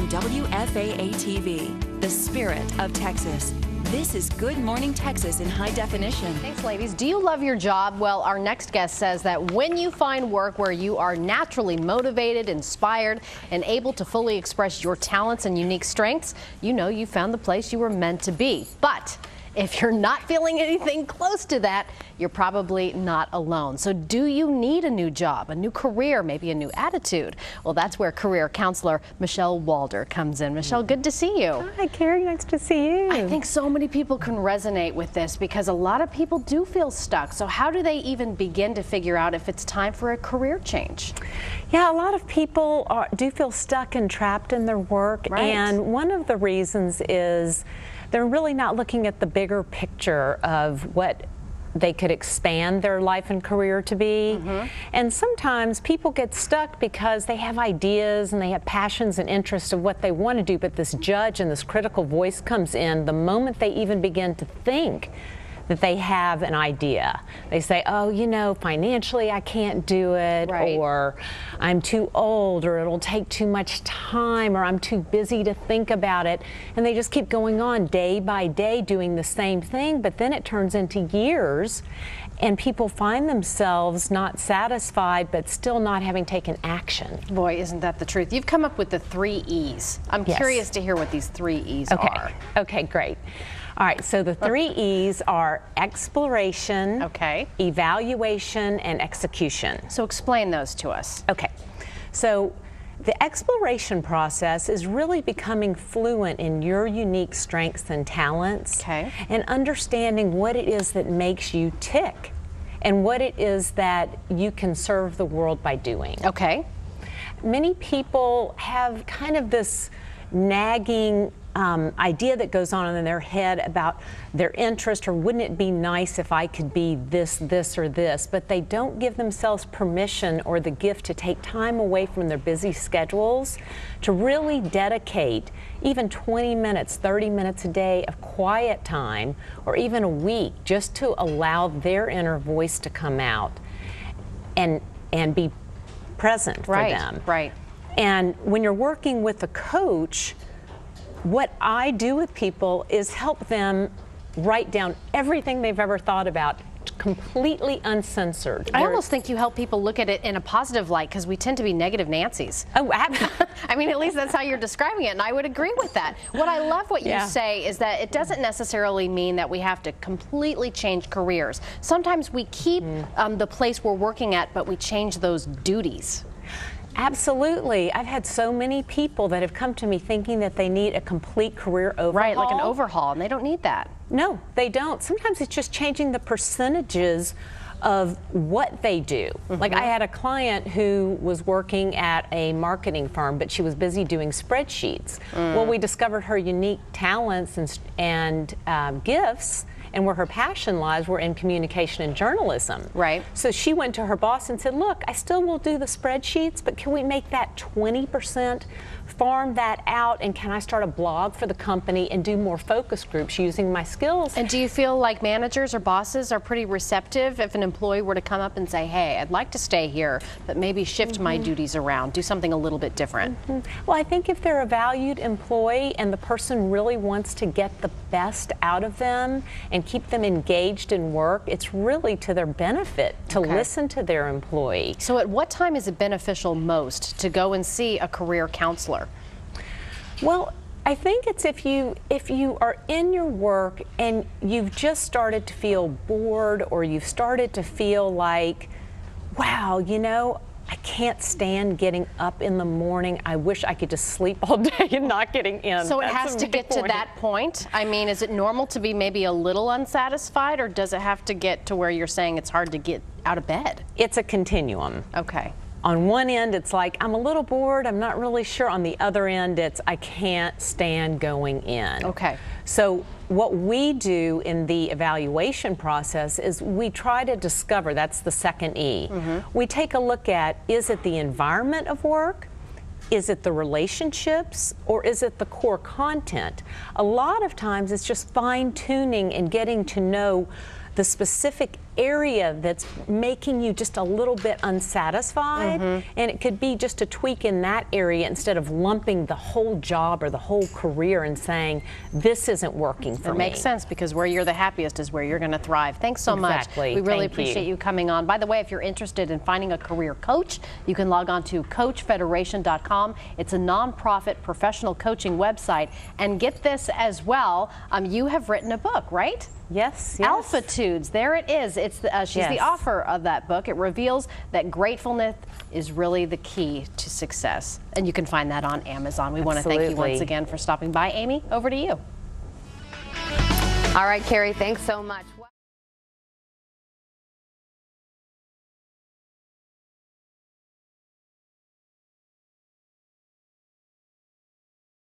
on WFAA-TV, the spirit of Texas. This is Good Morning Texas in high definition. Thanks, ladies. Do you love your job? Well, our next guest says that when you find work where you are naturally motivated, inspired, and able to fully express your talents and unique strengths, you know you found the place you were meant to be. But if you're not feeling anything close to that, you're probably not alone. So do you need a new job, a new career, maybe a new attitude? Well, that's where career counselor Michele Wahlder comes in. Michele, good to see you. Hi, Carrie. Nice to see you. I think so many people can resonate with this because a lot of people do feel stuck. So how do they even begin to figure out if it's time for a career change? Yeah, a lot of people do feel stuck and trapped in their work. Right. And one of the reasons is they're really not looking at the bigger picture of what they could expand their life and career to be. And sometimes people get stuck because they have ideas and they have passions and interests of what they want to do, but this judge and this critical voice comes in the moment they even begin to think that they have an idea. They say, oh, you know, financially I can't do it, Right. or I'm too old, or it'll take too much time, or I'm too busy to think about it. And they just keep going on day by day doing the same thing, but then it turns into years and people find themselves not satisfied but still not having taken action. Boy, isn't that the truth. You've come up with the 3 E's. I'm Yes. curious to hear what these 3 E's Okay. are. Okay, great. All right, so the 3 E's are exploration, Okay. evaluation, and execution. So explain those to us. Okay, so the exploration process is really becoming fluent in your unique strengths and talents, Okay. and understanding what it is that makes you tick and what it is that you can serve the world by doing. Okay. Many people have kind of this nagging idea that goes on in their head about their interest, or wouldn't it be nice if I could be this, this, or this, but they don't give themselves permission or the gift to take time away from their busy schedules to really dedicate even 20 minutes, 30 minutes a day of quiet time, or even a week, just to allow their inner voice to come out and be present for them. Right. And when you're working with a coach, what I do with people is help them write down everything they've ever thought about, completely uncensored. I almost think you help people look at it in a positive light because we tend to be negative Nancy's. Oh, absolutely. I mean, at least that's how you're describing it, and I would agree with that. What I love what you say is that it doesn't necessarily mean that we have to completely change careers. Sometimes we keep the place we're working at, but we change those duties. Absolutely. I've had so many people that have come to me thinking that they need a complete career overhaul. Right, like an overhaul, and they don't need that. No, they don't. Sometimes it's just changing the percentages of what they do. Like, I had a client who was working at a marketing firm, but she was busy doing spreadsheets. Well, we discovered her unique talents and gifts, and where her passion lies were in communication and journalism. Right. So she went to her boss and said, look, I still will do the spreadsheets, but can we make that 20%, farm that out, and can I start a blog for the company and do more focus groups using my skills? And do you feel like managers or bosses are pretty receptive if an employee were to come up and say, hey, I'd like to stay here, but maybe shift my duties around, do something a little bit different? Well, I think if they're a valued employee and the person really wants to get the best out of them and keep them engaged in work, it's really to their benefit to listen to their employee. So at what time is it beneficial most to go and see a career counselor? Well, I think it's if you are in your work and you've just started to feel bored, or you've started to feel like, wow, you know, I can't stand getting up in the morning. I wish I could just sleep all day and not getting in. So it That's has a to big get to point. that point? I mean, is it normal to be maybe a little unsatisfied, or does it have to get to where you're saying it's hard to get out of bed? It's a continuum. Okay. On one end, it's like, I'm a little bored, I'm not really sure. On the other end, it's, I can't stand going in. Okay. So what we do in the evaluation process is we try to discover, that's the second E. We take a look at, is it the environment of work? Is it the relationships, or is it the core content? A lot of times it's just fine-tuning and getting to know the specific area that's making you just a little bit unsatisfied, and it could be just a tweak in that area instead of lumping the whole job or the whole career and saying, this isn't working for me. It makes sense, because where you're the happiest is where you're going to thrive. Thanks so much. We really appreciate you coming on. By the way, if you're interested in finding a career coach, you can log on to coachfederation.com. It's a nonprofit professional coaching website. And get this as well, you have written a book, right? Yes. Alphitudes, there it is. It's she's the author of that book. It reveals that gratefulness is really the key to success. And you can find that on Amazon. We want to thank you once again for stopping by. Amy, over to you. All right, Carrie, thanks so much.